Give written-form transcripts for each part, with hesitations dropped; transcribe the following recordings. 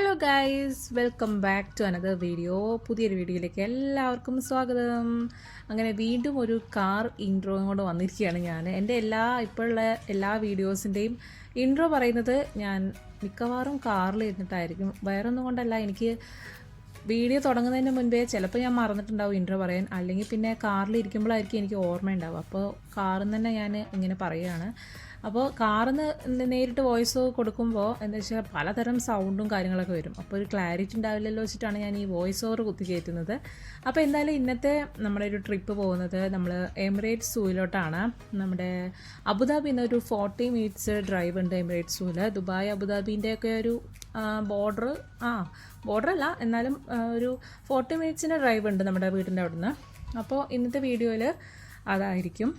Hello guys, welcome back to another video. പുതിയൊരു വീഡിയോയിലേക്ക് എല്ലാവർക്കും സ്വാഗതം. അങ്ങനെ വീണ്ടും ഒരു കാർ ഇൻട്രോയും കൊണ്ട് വന്നിരിക്കുകയാണ് ഞാൻ. എൻ്റെ ഇപ്പോഴുള്ള എല്ലാ വീഡിയോസിൻ്റെയും ഇൻട്രോ പറയുന്നത് ഞാൻ മിക്കവാറും കാറിൽ ഇരുന്നിട്ടായിരിക്കും. വേറൊന്നും കൊണ്ടല്ല, എനിക്ക് വീഡിയോ തുടങ്ങുന്നതിന് മുൻപേ ചിലപ്പോൾ ഞാൻ മറന്നിട്ടുണ്ടാവും ഇൻട്രോ പറയാൻ, അല്ലെങ്കിൽ പിന്നെ കാറിൽ ഇരിക്കുമ്പോഴായിരിക്കും എനിക്ക് ഓർമ്മയുണ്ടാവുക. അപ്പോൾ കാറിൽ നിന്ന് തന്നെ ഞാൻ ഇങ്ങനെ പറയുകയാണ്. അപ്പോൾ കാറിൽ നിന്ന് നേരിട്ട് വോയിസ് കൊടുക്കുമ്പോൾ എന്താ വെച്ചാൽ പലതരം സൗണ്ടും കാര്യങ്ങളൊക്കെ വരും. അപ്പോൾ ഒരു ക്ലാരിറ്റി ഉണ്ടാവില്ലല്ലോ വെച്ചിട്ടാണ് ഞാൻ ഈ വോയിസ് ഓവർ കുത്തി കയറ്റുന്നത്. അപ്പോൾ എന്തായാലും ഇന്നത്തെ നമ്മുടെ ഒരു ട്രിപ്പ് പോകുന്നത് നമ്മൾ എമിറേറ്റ്സ് സൂയിലോട്ടാണ്. നമ്മുടെ അബുദാബിയിൽ നിന്ന് ഒരു 40 മിനിറ്റ്സ് ഡ്രൈവ് ഉണ്ട് എമിറേറ്റ്സ് സൂവിൽ. ദുബായ് അബുദാബീൻ്റെയൊക്കെ ഒരു ബോർഡറല്ല, എന്നാലും ഒരു 40 മിനിറ്റ്സിൻ്റെ ഡ്രൈവ് ഉണ്ട് നമ്മുടെ വീടിൻ്റെ അവിടെ നിന്ന്. അപ്പോൾ ഇന്നത്തെ വീഡിയോയിൽ അതായിരിക്കും.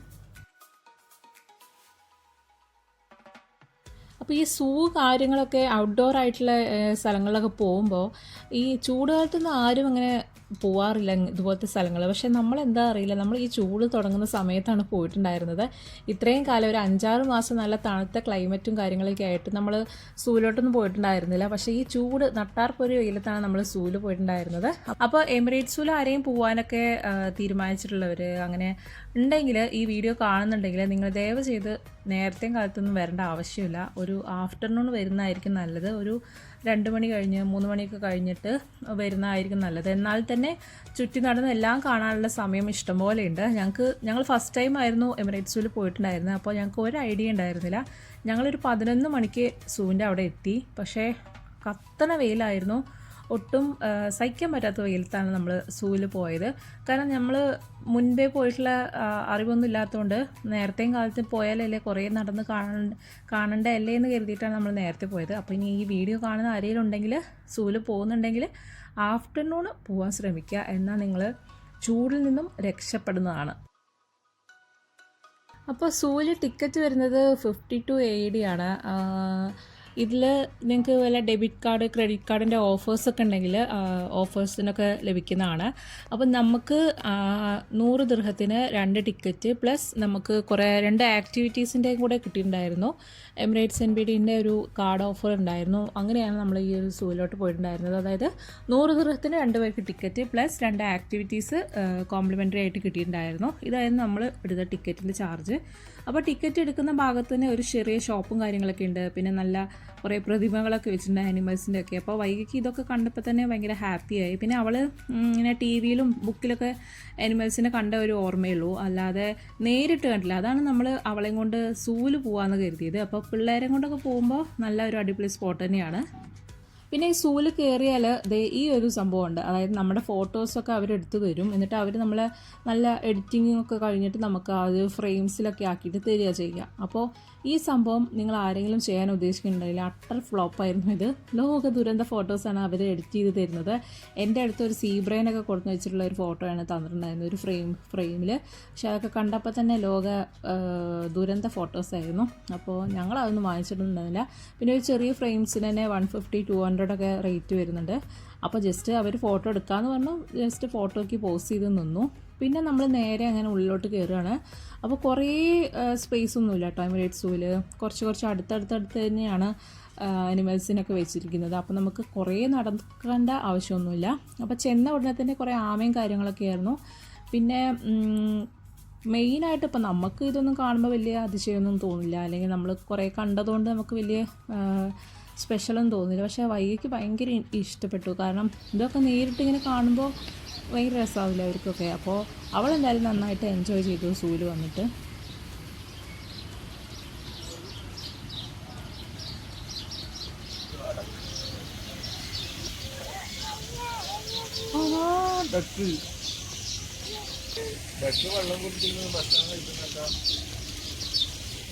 അപ്പോൾ ഈ സൂ കാര്യങ്ങളൊക്കെ ഔട്ട്ഡോർ ആയിട്ടുള്ള സ്ഥലങ്ങളിലൊക്കെ പോകുമ്പോൾ ഈ ചൂടുകാലത്തൊന്നും ആരും അങ്ങനെ പോവാറില്ല ഇതുപോലത്തെ സ്ഥലങ്ങൾ. പക്ഷേ നമ്മളെന്താ അറിയില്ല, നമ്മൾ ഈ ചൂട് തുടങ്ങുന്ന സമയത്താണ് പോയിട്ടുണ്ടായിരുന്നത്. ഇത്രയും കാലം ഒരു 5-6 മാസം നല്ല തണുത്ത ക്ലൈമറ്റും കാര്യങ്ങളൊക്കെ ആയിട്ട് നമ്മൾ സൂവിലോട്ടൊന്നും പോയിട്ടുണ്ടായിരുന്നില്ല. പക്ഷേ ഈ ചൂട് നട്ടാർപ്പൊരു വെയിലത്താണ് നമ്മൾ സൂവിൽ പോയിട്ടുണ്ടായിരുന്നത്. അപ്പോൾ എമിറേറ്റ്സ് സൂവിൽ ആരെയും പോകാനൊക്കെ തീരുമാനിച്ചിട്ടുള്ളവർ അങ്ങനെ ഉണ്ടെങ്കിൽ, ഈ വീഡിയോ കാണുന്നുണ്ടെങ്കിൽ നിങ്ങൾ ദയവ് ചെയ്ത് നേരത്തെയും കാലത്തൊന്നും വരേണ്ട ആവശ്യമില്ല. ഒരു ആഫ്റ്റർനൂൺ വരുന്നതായിരിക്കും നല്ലത്. ഒരു 2 മണി കഴിഞ്ഞ് 3 മണിയൊക്കെ കഴിഞ്ഞിട്ട് വരുന്നതായിരിക്കും നല്ലത്. എന്നാൽ തന്നെ ചുറ്റി നടന്ന് എല്ലാം കാണാനുള്ള സമയം ഇഷ്ടംപോലെ ഉണ്ട്. ഞങ്ങൾ ഫസ്റ്റ് ടൈം ആയിരുന്നു എമിറേറ്റ്സ് സൂവിൽ പോയിട്ടുണ്ടായിരുന്നത്. അപ്പോൾ ഞങ്ങൾക്ക് ഒരു ഐഡിയ ഉണ്ടായിരുന്നില്ല. ഞങ്ങളൊരു 11 മണിക്ക് സൂവിൻ്റെ അവിടെ എത്തി. പക്ഷേ കത്തണ വെയിലായിരുന്നു. ഒട്ടും സഹിക്കാൻ പറ്റാത്ത വെയിലത്താണ് നമ്മൾ സൂവിൽ പോയത്. കാരണം നമ്മൾ മുൻപേ പോയിട്ടുള്ള അറിവൊന്നും ഇല്ലാത്തതുകൊണ്ട് നേരത്തെയും കാലത്ത് പോയാലല്ലേ കുറേ നടന്ന് കാണണ്ടല്ലേ എന്ന് കരുതിയിട്ടാണ് നമ്മൾ നേരത്തെ പോയത്. അപ്പോൾ ഇനി ഈ വീഡിയോ കാണുന്ന ആരെങ്കിലും ഉണ്ടെങ്കിൽ സൂവിൽ പോകുന്നുണ്ടെങ്കിൽ ആഫ്റ്റർനൂൺ പോകാൻ ശ്രമിക്കുക. എന്നാൽ നിങ്ങൾ ചൂടിൽ നിന്നും രക്ഷപ്പെടുന്നതാണ്. അപ്പോൾ സൂവിൽ ടിക്കറ്റ് വരുന്നത് 52 AED ആണ്. ഇതിൽ നിങ്ങൾക്ക് വല്ല ഡെബിറ്റ് കാർഡ്, ക്രെഡിറ്റ് കാർഡിൻ്റെ ഓഫേഴ്സൊക്കെ ഉണ്ടെങ്കിൽ ഓഫേഴ്സിനൊക്കെ ലഭിക്കുന്നതാണ്. അപ്പം നമുക്ക് 100 ദിർഹത്തിന് 2 ടിക്കറ്റ് പ്ലസ് നമുക്ക് കുറേ 2 ആക്ടിവിറ്റീസിൻ്റെയും കൂടെ കിട്ടിയിട്ടുണ്ടായിരുന്നു. എമിറേറ്റ്സ് NBDൻ്റെ ഒരു കാർഡ് ഓഫർ ഉണ്ടായിരുന്നു. അങ്ങനെയാണ് നമ്മൾ ഈ ഒരു സൂവിലോട്ട് പോയിട്ടുണ്ടായിരുന്നത്. അതായത് 100 ദിർഹത്തിന് 2 പേർക്ക് ടിക്കറ്റ് പ്ലസ് 2 ആക്ടിവിറ്റീസ് കോംപ്ലിമെൻ്ററി ആയിട്ട് കിട്ടിയിട്ടുണ്ടായിരുന്നു. ഇതായിരുന്നു നമ്മൾ എടുത്ത ടിക്കറ്റിൻ്റെ ചാർജ്. അപ്പോൾ ടിക്കറ്റ് എടുക്കുന്ന ഭാഗത്ത് തന്നെ ഒരു ചെറിയ ഷോപ്പും കാര്യങ്ങളൊക്കെ ഉണ്ട്. പിന്നെ നല്ല കുറേ പ്രതിമകളൊക്കെ വെച്ചിട്ടുണ്ട് ആനിമൽസിൻ്റെ ഒക്കെ. അപ്പോൾ വൈകിക്ക് ഇതൊക്കെ കണ്ടപ്പോൾ തന്നെ ഭയങ്കര ഹാപ്പിയായി. പിന്നെ അവൾ ഇങ്ങനെ TV-യിലും ബുക്കിലൊക്കെ ആനിമൽസിനെ കണ്ട ഒരു ഓർമ്മയുള്ളൂ, അല്ലാതെ നേരിട്ട് കണ്ടില്ല. അതാണ് നമ്മൾ അവളെയും കൊണ്ട് സൂവിൽ പോകാമെന്ന് കരുതിയത്. അപ്പോൾ പിള്ളേരെ കൊണ്ടൊക്കെ പോകുമ്പോൾ നല്ല ഒരു അടിപൊളി സ്പോട്ട് തന്നെയാണ്. പിന്നെ ഈ സൂവിൽ കയറിയാൽ ഈ ഒരു സംഭവമുണ്ട്. അതായത് നമ്മുടെ ഫോട്ടോസൊക്കെ അവരെടുത്ത് തരും. എന്നിട്ട് അവർ നമ്മളെ നല്ല എഡിറ്റിങ്ങൊക്കെ കഴിഞ്ഞിട്ട് നമുക്ക് അത് ഫ്രെയിംസിലൊക്കെ ആക്കിയിട്ട് തരിക ചെയ്യുക. അപ്പോൾ ഈ സംഭവം നിങ്ങൾ ആരെങ്കിലും ചെയ്യാൻ ഉദ്ദേശിക്കുന്നുണ്ടെങ്കിൽ അട്ടർ ഫ്ലോപ്പായിരുന്നു. ഇത് ലോക ദുരന്ത ഫോട്ടോസാണ് അവർ എഡിറ്റ് ചെയ്ത് തരുന്നത്. എൻ്റെ അടുത്ത് ഒരു സീബ്രേനൊക്കെ കൊടുത്തു വെച്ചിട്ടുള്ള ഒരു ഫോട്ടോയാണ് തന്നിട്ടുണ്ടായിരുന്നത്, ഒരു ഫ്രെയിമിൽ. പക്ഷെ അതൊക്കെ കണ്ടപ്പോൾ തന്നെ ലോക ദുരന്ത ഫോട്ടോസായിരുന്നു. അപ്പോൾ ഞങ്ങളതൊന്നും വാങ്ങിച്ചിട്ടുണ്ടായിരുന്നില്ല. പിന്നെ ഒരു ചെറിയ ഫ്രെയിംസിന് തന്നെ 150-200 ഒക്കെ റേറ്റ് വരുന്നുണ്ട്. അപ്പോൾ ജസ്റ്റ് അവർ ഫോട്ടോ എടുക്കാമെന്ന് പറഞ്ഞു, ജസ്റ്റ് ഫോട്ടോയ്ക്ക് പോസ്റ്റ് ചെയ്ത് നിന്നു. പിന്നെ നമ്മൾ നേരെ അങ്ങനെ ഉള്ളിലോട്ട് കയറുകയാണ്. അപ്പോൾ കുറേ സ്പേസ് ഒന്നുമില്ല കേട്ടോ എമിറേറ്റ്സ് സൂവിൽ. കുറച്ച് അടുത്തടുത്ത് തന്നെയാണ് അനിമൽസിനൊക്കെ വെച്ചിരിക്കുന്നത്. അപ്പോൾ നമുക്ക് കുറേ നടക്കേണ്ട ആവശ്യമൊന്നുമില്ല. അപ്പോൾ ചെന്ന ഉടനെ തന്നെ കുറേ ആമയും കാര്യങ്ങളൊക്കെ ആയിരുന്നു. പിന്നെ മെയിനായിട്ട് ഇപ്പം നമുക്ക് ഇതൊന്നും കാണുമ്പോൾ വലിയ അതിശയമൊന്നും തോന്നില്ല, അല്ലെങ്കിൽ നമ്മൾ കുറേ കണ്ടതുകൊണ്ട് നമുക്ക് വലിയ സ്പെഷ്യലൊന്നും തോന്നില്ല. പക്ഷേ വൈകിക്ക് ഭയങ്കര ഇഷ്ടപ്പെട്ടു. കാരണം ഇതൊക്കെ നേരിട്ടിങ്ങനെ കാണുമ്പോൾ ഭയങ്കര രസമാവില്ല അവർക്കൊക്കെ. അപ്പോൾ അവളെന്തായാലും നന്നായിട്ട് എൻജോയ് ചെയ്തു സൂവിൽ വന്നിട്ട്.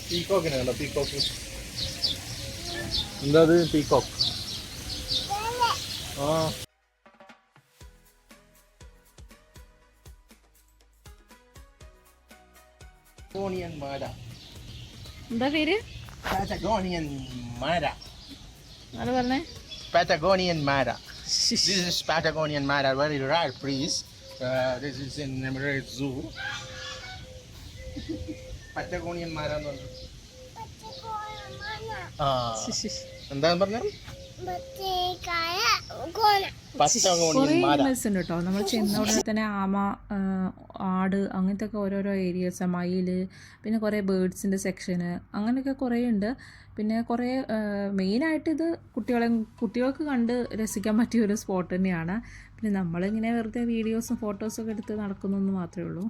പീക്കോക്കിനാണോ? പീക്കോക്ക് എന്താ? അത് പീക്കോക്ക്. എന്താ പേര്? Patagonian Mara. അത് പറഞ്ഞേ. Patagonian Mara. This is Patagonian Mara, very rare breed. This is in Emirates Zoo. Patagonian Mara എന്ന് പറഞ്ഞു. എന്താ പറഞ്ഞത്? Patagonian കുറേ Mara. അനിമൽസ് ഉണ്ട് കേട്ടോ. നമ്മൾ ചെന്ന ഉടനെ തന്നെ ആമ, ആട്, അങ്ങനത്തെ ഒക്കെ ഓരോരോ ഏരിയസ്, മയിൽ, പിന്നെ കുറേ ബേർഡ്സിൻ്റെ സെക്ഷന്, അങ്ങനെയൊക്കെ കുറേ ഉണ്ട്. പിന്നെ കുറേ മെയിനായിട്ട് ഇത് കുട്ടികൾക്ക് കണ്ട് രസിക്കാൻ പറ്റിയ ഒരു സ്പോട്ട് തന്നെയാണ്. പിന്നെ നമ്മളിങ്ങനെ വെറുതെ വീഡിയോസും ഫോട്ടോസും ഒക്കെ എടുത്ത് നടക്കുന്നതെന്ന് മാത്രമേ ഉള്ളൂ.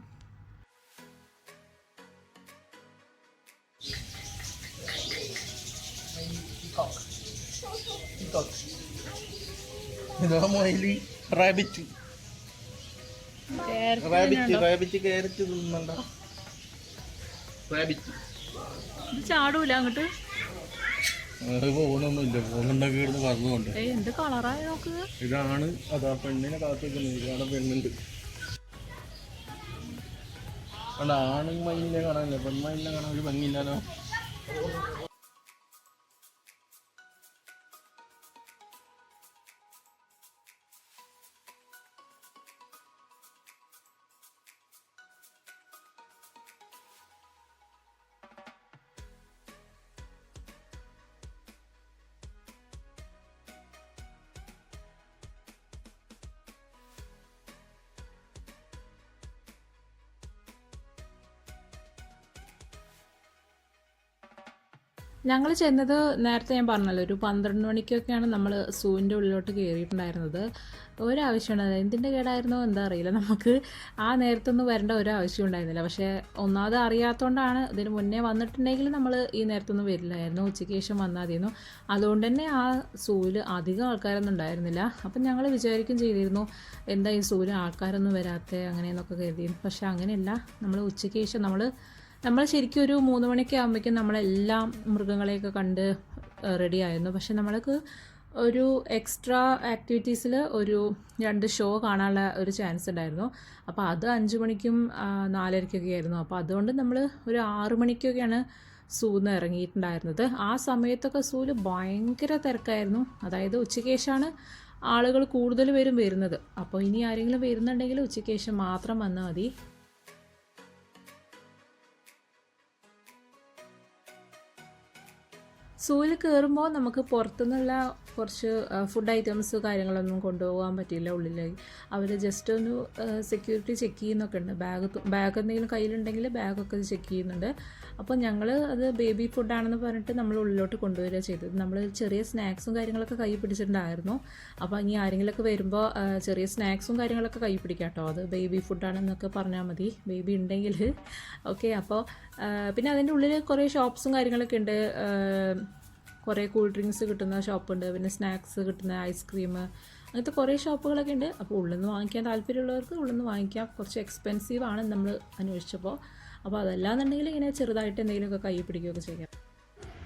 Normally, rabbit. Rabbit carrot തിന്നുന്നുണ്ടോ? Rabbit. ഇത് ചാടൂല അങ്ങോട്ട്. പോകുന്നൊന്നുമില്ല, പോകുന്നുണ്ടൊക്കെ ഇവിടുന്ന് പറഞ്ഞുകൊണ്ട്. എന്ത് കളറായി നോക്ക്. ഇതാണ് അതാ പെണ്ണിനെ കാത്തിരിക്കുന്നത്. ഇതാണ് പെണ്ണുണ്ട്. അവിടെ ആണും മയിലിനെ കാണാനില്ല, പെൺമയിലിനെ കാണാൻ ഒരു ഭംഗിയില്ലല്ലോ. ഞങ്ങൾ ചെന്നത് നേരത്തെ ഞാൻ പറഞ്ഞല്ലോ, ഒരു 12 മണിക്കൊക്കെയാണ് നമ്മൾ സൂവിൻ്റെ ഉള്ളിലോട്ട് കയറിയിട്ടുണ്ടായിരുന്നത്. ഒരാവശ്യമുണ്ടായിരുന്നില്ല. എന്തിൻ്റെ കേടായിരുന്നോ എന്താ അറിയില്ല, നമുക്ക് ആ നേരത്തൊന്നും വരേണ്ട ഒരാവശ്യം ഉണ്ടായിരുന്നില്ല. പക്ഷേ ഒന്നാമത് അറിയാത്തതുകൊണ്ടാണ്. ഇതിന് മുന്നേ വന്നിട്ടുണ്ടെങ്കിൽ നമ്മൾ ഈ നേരത്തൊന്നും വരില്ലായിരുന്നു, ഉച്ചയ്ക്ക് ശേഷം വന്നാൽ മതിയിരുന്നു. അതുകൊണ്ട് തന്നെ ആ സൂവിൽ അധികം ആൾക്കാരൊന്നും ഉണ്ടായിരുന്നില്ല. അപ്പം ഞങ്ങൾ വിചാരിക്കും ചെയ്തിരുന്നു, എന്താ ഈ സൂവിൽ ആൾക്കാരൊന്നും വരാത്ത അങ്ങനെയെന്നൊക്കെ കരുതിയിരുന്നു. പക്ഷേ അങ്ങനെയല്ല. നമ്മൾ ഉച്ചയ്ക്ക് ശേഷം നമ്മൾ ശരിക്കും ഒരു 3 മണിയൊക്കെ ആകുമ്പോഴേക്കും നമ്മളെല്ലാം മൃഗങ്ങളെയൊക്കെ കണ്ട് റെഡി ആയിരുന്നു. പക്ഷെ നമ്മൾക്ക് ഒരു എക്സ്ട്രാ ആക്ടിവിറ്റീസിൽ ഒരു 2 ഷോ കാണാനുള്ള ഒരു ചാൻസ് ഉണ്ടായിരുന്നു. അപ്പോൾ അത് 5 മണിക്കും 4:30-ക്കൊക്കെ ആയിരുന്നു. അപ്പോൾ അതുകൊണ്ട് നമ്മൾ ഒരു 6 മണിക്കൊക്കെയാണ് സൂന്ന് ഇറങ്ങിയിട്ടുണ്ടായിരുന്നത്. ആ സമയത്തൊക്കെ സൂവിൽ ഭയങ്കര തിരക്കായിരുന്നു. അതായത് ഉച്ചയ്ക്ക് ശേഷമാണ് ആളുകൾ കൂടുതൽ പേരും വരുന്നത്. അപ്പോൾ ഇനി ആരെങ്കിലും വരുന്നുണ്ടെങ്കിൽ ഉച്ചയ്ക്ക് ശേഷം മാത്രം വന്നാൽ മതി. സൂവിൽ കയറുമ്പോൾ നമുക്ക് പുറത്തുനിന്നുള്ള കുറച്ച് ഫുഡ് ഐറ്റംസ് കാര്യങ്ങളൊന്നും കൊണ്ടുപോകാൻ പറ്റില്ല ഉള്ളിലേക്ക്. അവർ ജസ്റ്റ് ഒന്ന് സെക്യൂരിറ്റി ചെക്ക് ചെയ്യുന്നൊക്കെ ഉണ്ട്. ബാഗ് എന്തെങ്കിലും കയ്യിലുണ്ടെങ്കിൽ ബാഗൊക്കെ ചെക്ക് ചെയ്യുന്നുണ്ട്. അപ്പോൾ ഞങ്ങൾ അത് ബേബി ഫുഡാണെന്ന് പറഞ്ഞിട്ട് നമ്മൾ ഉള്ളിലോട്ട് കൊണ്ടുവരിക ചെയ്തത്. നമ്മൾ ചെറിയ സ്നാക്സും കാര്യങ്ങളൊക്കെ കൈ പിടിച്ചിട്ടുണ്ടായിരുന്നു. അപ്പോൾ ഇനി ആരെങ്കിലുമൊക്കെ വരുമ്പോൾ ചെറിയ സ്നാക്സും കാര്യങ്ങളൊക്കെ കൈ പിടിക്കാം കേട്ടോ. അത് ബേബി ഫുഡാണെന്നൊക്കെ പറഞ്ഞാൽ മതി, ബേബി ഉണ്ടെങ്കിൽ. ഓക്കെ. അപ്പോൾ പിന്നെ അതിൻ്റെ ഉള്ളിൽ കുറേ ഷോപ്സും കാര്യങ്ങളൊക്കെ ഉണ്ട്. കുറേ കൂൾ ഡ്രിങ്ക്സ് കിട്ടുന്ന ഷോപ്പുണ്ട്, പിന്നെ സ്നാക്സ് കിട്ടുന്ന ഐസ്ക്രീം, അങ്ങനത്തെ കുറേ ഷോപ്പുകളൊക്കെ ഉണ്ട്. അപ്പോൾ ഉള്ളിൽ നിന്ന് വാങ്ങിക്കാൻ താല്പര്യമുള്ളവർക്ക് ഉള്ളിൽ നിന്ന് വാങ്ങിക്കാം. കുറച്ച് എക്സ്പെൻസീവാണ് നമ്മൾ അന്വേഷിച്ചപ്പോൾ. അപ്പോൾ അതല്ലാന്നുണ്ടെങ്കിൽ ഇങ്ങനെ ചെറുതായിട്ട് എന്തെങ്കിലുമൊക്കെ കൈ പിടിക്കുകയൊക്കെ ചെയ്യാം.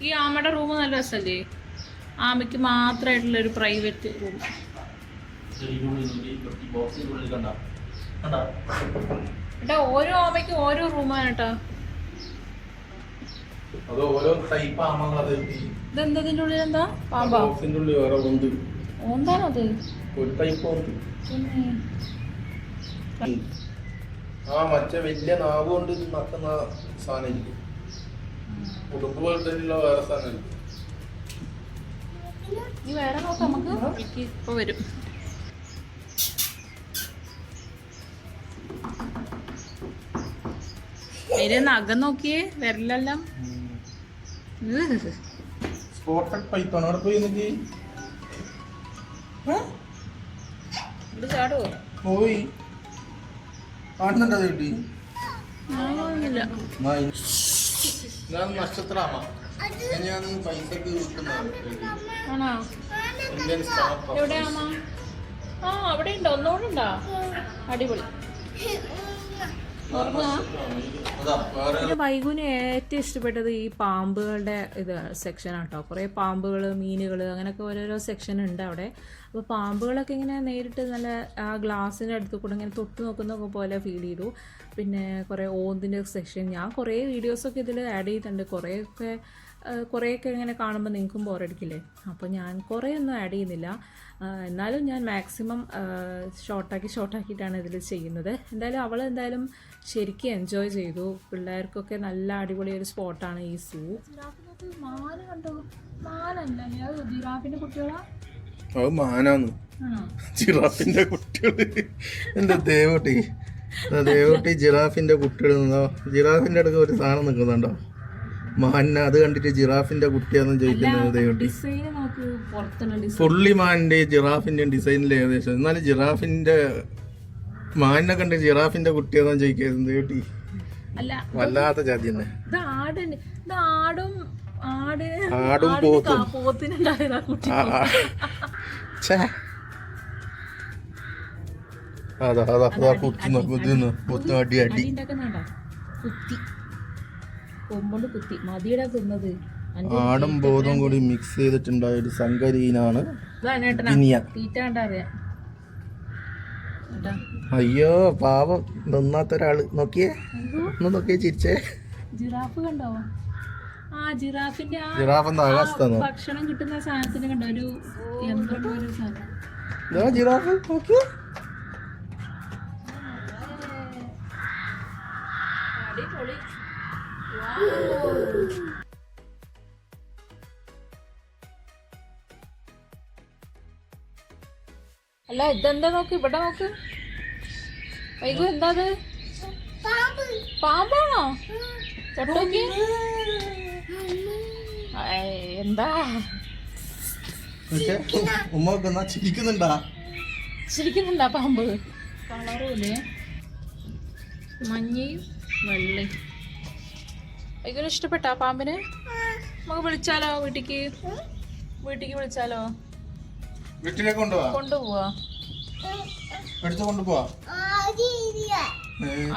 ഈ ആമയുടെ റൂം നല്ല രസമല്ലേ? ആമയ്ക്ക് മാത്രമായിട്ടുള്ളൊരു പ്രൈവറ്റ് റൂം. ഏട്ടാ ഓരോ ആമയ്ക്കും ഓരോ റൂമാണ് കേട്ടോ. ഇതെന്തതിൻ്റെ ഉള്ളിൽ എന്താ? പാമ്പാ? ഓന്താണത്? മറ്റേ വലിയ നാവ് കൊണ്ട് നക്കുന്ന സാധനം ഉടുപ്പ് പോലത്തെ വേറെ സാധനം. നീ വേറെ നോക്കാം, നമുക്ക് ഇപ്പൊ വരും. അതിന് നഖം നോക്കിയേ, വിരലെല്ലാം. സ്പോട്ടഡ് പൈത്തോൺ അവിടെ പോയി എന്നിട്ട് ഇത് ചാടുവോ? പോയി കാണുന്നുണ്ടോ കിട്ടി? ഞാൻ നക്ഷത്രമാ, ഞാൻ പൈസക്ക് കിട്ടുന്നതാണ്. ആണോ? എവിടെയാണോ? ആ അവിടെ ഉണ്ടോ? ഒന്നുകൂടെ ഉണ്ടോ? അടിപൊളി. പിന്നെ വൈകുന് ഏറ്റവും ഇഷ്ടപ്പെട്ടത് ഈ പാമ്പുകളുടെ സെക്ഷനാണ് കേട്ടോ. കുറേ പാമ്പുകൾ, മീനുകൾ, അങ്ങനെയൊക്കെ ഓരോരോ സെക്ഷൻ ഉണ്ട് അവിടെ. അപ്പോൾ പാമ്പുകളൊക്കെ ഇങ്ങനെ നേരിട്ട് നല്ല ആ ഗ്ലാസ്സിൻ്റെ അടുത്ത് കൂടെ ഇങ്ങനെ തൊട്ട് നോക്കുന്നൊക്കെ പോലെ ഫീൽ ചെയ്തു. പിന്നെ കുറേ ഓന്തിൻ്റെ സെക്ഷൻ, ഞാൻ കുറേ വീഡിയോസൊക്കെ ഇതിൽ ആഡ് ചെയ്തിട്ടുണ്ട്. കുറേയൊക്കെ ഇങ്ങനെ കാണുമ്പോൾ നിങ്ങൾക്കും ബോറടിക്കില്ലേ? അപ്പോൾ ഞാൻ കുറേ ഒന്നും ആഡ് ചെയ്യുന്നില്ല. എന്നാലും ഞാൻ മാക്സിമം ഷോർട്ടാക്കിയിട്ടാണ് ഇതിൽ ചെയ്യുന്നത്. എന്തായാലും ശരിക്കും എൻജോയ് ചെയ്തു. പിള്ളേർക്കൊക്കെ നല്ല അടിപൊളി ഒരു സ്പോട്ടാണ് ഈ സൂ. ജിറാഫിനകത്ത് മാന് കണ്ടോ? മാനല്ല, അത് ജിറാഫിൻ്റെ കുട്ടികളാ. അത് മാനാന്ന്. ജിറാഫിന്റെ കുട്ടികൾ. എൻ്റെ ദേവൂട്ടി ദേവൂട്ടി ജിറാഫിന്റെ കുട്ടികൾ നിന്നോ. ജിറാഫിന്റെ അടുത്ത് ഒരു സാധനം നിൽക്കുന്നുണ്ടോ മാനിനെ? അത് കണ്ടിട്ട് ജിറാഫിന്റെ കുട്ടിയാണെന്ന് ചോദിക്കുന്നത് ദേവൂട്ടി. പുള്ളിമാന്റെ ജിറാഫിന്റെ ഡിസൈനിൽ ഏകദേശം. എന്നാലും ജിറാഫിന്റെ മാനിനെ കണ്ട് ജിറാഫിന്റെ കുട്ടിയാണെന്ന് ചോദിക്കുന്നത് ദേവൂട്ടി. വല്ലാത്ത ജാതി തന്നെ. ആടും പോത്തും. അതാ അതാ അതാ കുത്തുന്നു കുത്തുന്നു കുത്തുന്നു അടി അടി. ആടും ബോധവും കൂടി മിക്സ് ചെയ്തിട്ടുണ്ടായ ഒരു സങ്കരീനാണ് ഗിനിയ. അയ്യോ പാവം നിന്നാത്തൊരാള്. നോക്കിയേ ഒന്ന് നോക്കിയേ ചിരിച്ചേ. ജിറാഫ് കണ്ടോ? ആ ജിറാഫിന്റെ ജിറാഫെന്താ അവസ്ഥ? ഭക്ഷണം കിട്ടുന്ന സാധനത്തിന് കണ്ടോ ഒരു യന്ത്രം പോലെ സാധനം. ജിറാഫ് നോക്കിയേ. അടിപൊളി. അല്ല ഇതെന്താ നോക്ക്, ഇവിടെ നോക്ക് വൈകു. എന്താ അത്? പാമ്പാണോ? തൊട്ടോക്കി. എന്താ ചിരിക്കുന്നുണ്ടാ പാമ്പ്? കളറുമില്ലേ, മഞ്ഞയും വെള്ളയും. വൈകുന്നു ഇഷ്ടപ്പെട്ടാ പാമ്പിന്? നമുക്ക് വിളിച്ചാലോ വീട്ടിക്ക്? വീട്ടിക്ക് വിളിച്ചാലോ? വീട്ടിലേക്ക് കൊണ്ടുപോവാ.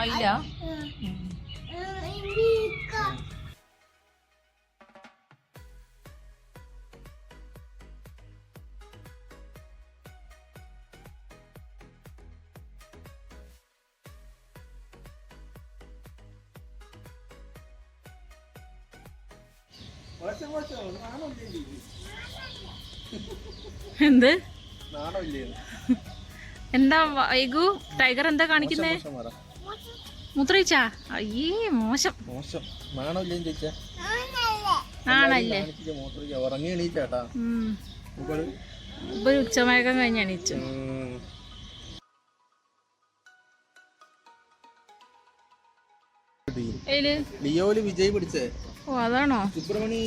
അയില്ല. എന്ത് എന്താ വൈകു? ടൈഗർ എന്താ കാണിക്കുന്നേ? മുത്രയിച്ചാ? അയ്യേ മോശം. ആണല്ലേ? ഇപ്പൊ ഉച്ചമയക്കം കഴിഞ്ഞ് എണീച്ചു. ലിയോയില് വിജയ് പിടിച്ചേ. ഓ അതാണോ? സുബ്രഹ്മണി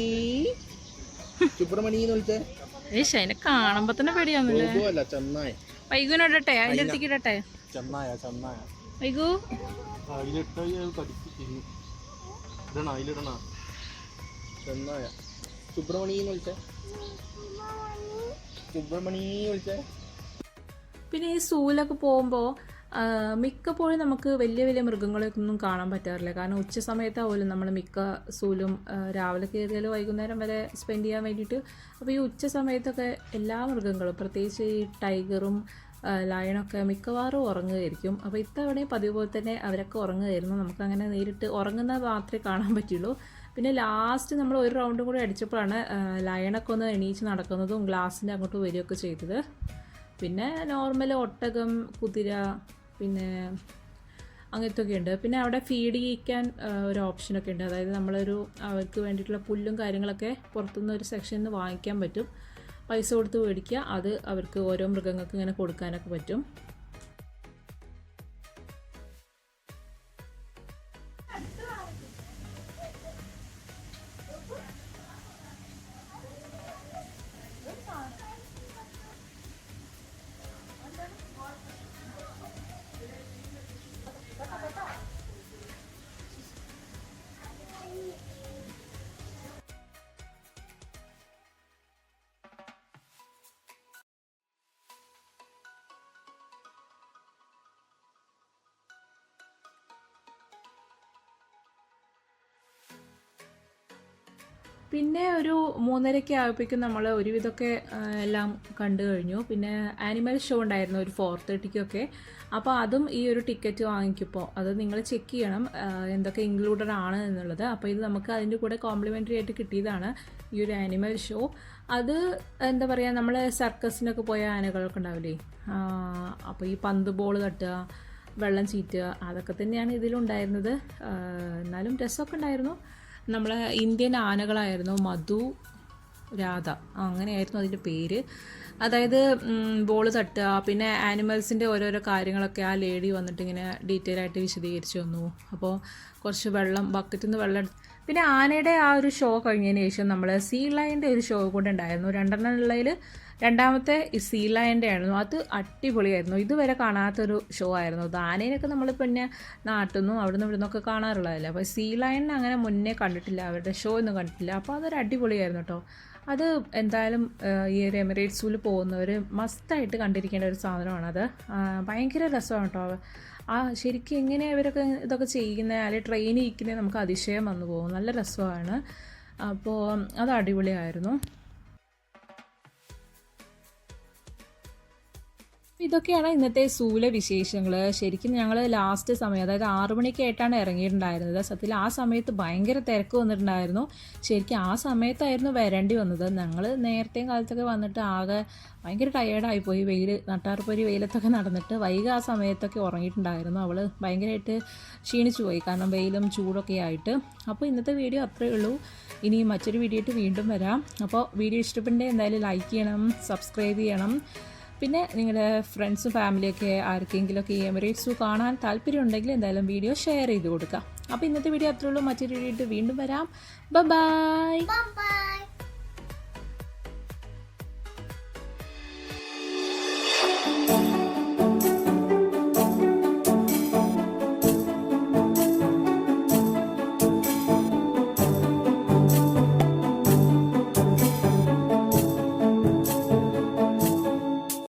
അതിനെ കാണുമ്പോ തന്നെ പേടിയാവുന്നില്ലേ? വൈകുനിടട്ടെ? അതിന്റെ അടുത്തേക്ക് ഇടട്ടെ? വൈകു പിന്നെ ഈ സൂലൊക്കെ പോകുമ്പോ മിക്കപ്പോഴും നമുക്ക് വലിയ വലിയ മൃഗങ്ങളെയൊന്നും കാണാൻ പറ്റാറില്ല. കാരണം ഉച്ച സമയത്താവുമല്ലോ നമ്മൾ മിക്ക സൂലും രാവിലെ കയറിയാലും വൈകുന്നേരം വരെ സ്പെൻഡ് ചെയ്യാൻ വേണ്ടിയിട്ട്. അപ്പോൾ ഈ ഉച്ച സമയത്തൊക്കെ എല്ലാ മൃഗങ്ങളും, പ്രത്യേകിച്ച് ഈ ടൈഗറും ലയണൊക്കെ മിക്കവാറും ഉറങ്ങുകയായിരിക്കും. അപ്പോൾ ഇത്തവണയും പതിവ് പോലെ തന്നെ അവരൊക്കെ ഉറങ്ങുകയായിരുന്നു. നമുക്കങ്ങനെ നേരിട്ട് ഉറങ്ങുന്നത് മാത്രമേ കാണാൻ പറ്റുള്ളൂ. പിന്നെ ലാസ്റ്റ് നമ്മൾ ഒരു റൗണ്ടും കൂടി അടിച്ചപ്പോഴാണ് ലയണൊക്കെ ഒന്ന് എണീച്ച് നടക്കുന്നതും ഗ്ലാസിൻ്റെ അങ്ങോട്ട് വരികയൊക്കെ ചെയ്തത്. പിന്നെ നോർമൽ ഒട്ടകം, കുതിര, പിന്നെ അങ്ങനത്തെ ഒക്കെ ഉണ്ട്. പിന്നെ അവിടെ ഫീഡ് ചെയ്യിക്കാൻ ഒരു ഓപ്ഷനൊക്കെ ഉണ്ട്. അതായത് നമ്മളൊരു അവർക്ക് വേണ്ടിയിട്ടുള്ള പുല്ലും കാര്യങ്ങളൊക്കെ പുറത്തുനിന്ന് ഒരു സെക്ഷനിൽ നിന്ന് വാങ്ങിക്കാൻ പറ്റും. പൈസ കൊടുത്ത് മേടിക്കുക. അത് അവർക്ക് ഓരോ മൃഗങ്ങൾക്ക് ഇങ്ങനെ കൊടുക്കാനൊക്കെ പറ്റും. പിന്നെ ഒരു 3:30 ആയപ്പോഴേക്കും നമ്മൾ ഒരുവിധമൊക്കെ എല്ലാം കണ്ടു കഴിഞ്ഞു. പിന്നെ ആനിമൽ ഷോ ഉണ്ടായിരുന്നു ഒരു 4:30 അപ്പോൾ അതും ഈ ഒരു ടിക്കറ്റ് വാങ്ങിക്കുമ്പോൾ അത് നിങ്ങൾ ചെക്ക് ചെയ്യണം എന്തൊക്കെ ഇൻക്ലൂഡഡ് ആണ് എന്നുള്ളത്. അപ്പോൾ ഇത് നമുക്ക് അതിൻ്റെ കൂടെ കോംപ്ലിമെൻ്ററി ആയിട്ട് കിട്ടിയതാണ് ഈ ഒരു ആനിമൽ ഷോ. അത് എന്താ പറയുക, നമ്മൾ സർക്കസിനൊക്കെ പോയ ആനകളൊക്കെ ഉണ്ടാവില്ലേ, അപ്പോൾ ഈ പന്ത് ബോൾ തട്ടുക, വെള്ളം ചീറ്റുക, അതൊക്കെ തന്നെയാണ് ഇതിലുണ്ടായിരുന്നത്. എന്നാലും രസമൊക്കെ ഉണ്ടായിരുന്നു. നമ്മളെ ഇന്ത്യൻ ആനകളായിരുന്നു, മധു, രാധ അങ്ങനെയായിരുന്നു അതിൻ്റെ പേര്. അതായത് ബോൾ തട്ടുക, പിന്നെ ആനിമൽസിൻ്റെ ഓരോരോ കാര്യങ്ങളൊക്കെ ആ ലേഡി വന്നിട്ട് ഇങ്ങനെ ഡീറ്റെയിൽ ആയിട്ട് വിശദീകരിച്ചു തന്നു. അപ്പോൾ കുറച്ച് വെള്ളം ബക്കറ്റിൽ നിന്ന് വെള്ളം പിന്നെ ആനയുടെ ആ ഒരു ഷോ കഴിഞ്ഞതിന് ശേഷം നമ്മൾ സീ ലയൻ്റെ ഒരു ഷോ കൂടെ ഉണ്ടായിരുന്നു. 2 ഉള്ളതിൽ രണ്ടാമത്തെ ഈ സീ ലയൻ്റെ ആയിരുന്നു. അത് അടിപൊളിയായിരുന്നു. ഇതുവരെ കാണാത്തൊരു ഷോ ആയിരുന്നു അത്. ആനേനൊക്കെ നമ്മൾ പിന്നെ നാട്ടിൽ നിന്നും അവിടെ നിന്ന് ഇവിടെ നിന്നൊക്കെ കാണാറുള്ളതല്ലേ. അപ്പോൾ സീ ലയണിനെ അങ്ങനെ മുന്നേ കണ്ടിട്ടില്ല, അവരുടെ ഷോ ഒന്നും കണ്ടിട്ടില്ല. അപ്പോൾ അതൊരു അടിപൊളിയായിരുന്നു കേട്ടോ. അത് എന്തായാലും ഈ ഒരു എമിറേറ്റ്സ് സൂവിൽ പോകുന്നവർ മസ്റ്റായിട്ട് കണ്ടിരിക്കേണ്ട ഒരു സാധനമാണത്. ഭയങ്കര രസമാണ് കേട്ടോ. ശരിക്കും എങ്ങനെയാണ് ഇവരൊക്കെ ഇതൊക്കെ ചെയ്യുന്നത്, അല്ലെങ്കിൽ ട്രെയിനിൽ ഇരിക്കുന്നത് നമുക്ക് അതിശയം വന്നു പോകും. നല്ല രസമാണ്. അപ്പോൾ അത് അടിപൊളിയായിരുന്നു. ഇതൊക്കെയാണ് ഇന്നത്തെ സൂവിലെ വിശേഷങ്ങൾ. ശരിക്കും ഞങ്ങൾ ലാസ്റ്റ് സമയം, അതായത് 6 മണിക്ക് ആയിട്ടാണ് ഇറങ്ങിയിട്ടുണ്ടായിരുന്നത്. സത്യത്തിൽ ആ സമയത്ത് ഭയങ്കര തിരക്ക് വന്നിട്ടുണ്ടായിരുന്നു. ശരിക്കും ആ സമയത്തായിരുന്നു വരേണ്ടി വന്നത്. ഞങ്ങൾ നേരത്തെയും കാലത്തൊക്കെ വന്നിട്ട് ആകെ ഭയങ്കര ടയേർഡായിപ്പോയി. നട്ടാർപ്പൊരി വെയിലത്തൊക്കെ നടന്നിട്ട് വൈകി ആ സമയത്തൊക്കെ ഉറങ്ങിയിട്ടുണ്ടായിരുന്നു. അവൾ ഭയങ്കരമായിട്ട് ക്ഷീണിച്ചു പോയി, കാരണം വെയിലും ചൂടൊക്കെ ആയിട്ട്. അപ്പോൾ ഇന്നത്തെ വീഡിയോ അത്രയേ ഉള്ളൂ. ഇനി മറ്റൊരു വീഡിയോ ആയിട്ട് വീണ്ടും വരാം. അപ്പോൾ വീഡിയോ ഇഷ്ടപ്പെട്ടെങ്കിൽ എന്തായാലും ലൈക്ക് ചെയ്യണം, സബ്സ്ക്രൈബ് ചെയ്യണം. പിന്നെ നിങ്ങളുടെ ഫ്രണ്ട്സും ഫാമിലിയൊക്കെ ആർക്കെങ്കിലുമൊക്കെ ഈ എമിറേറ്റ്സ് സൂ കാണാൻ താല്പര്യമുണ്ടെങ്കിൽ എന്തായാലും വീഡിയോ ഷെയർ ചെയ്ത് കൊടുക്കുക. അപ്പോൾ ഇന്നത്തെ വീഡിയോ അത്രയേ ഉള്ളൂ. മറ്റൊരു വീഡിയോ ആയിട്ട് വീണ്ടും വരാം. ബൈ.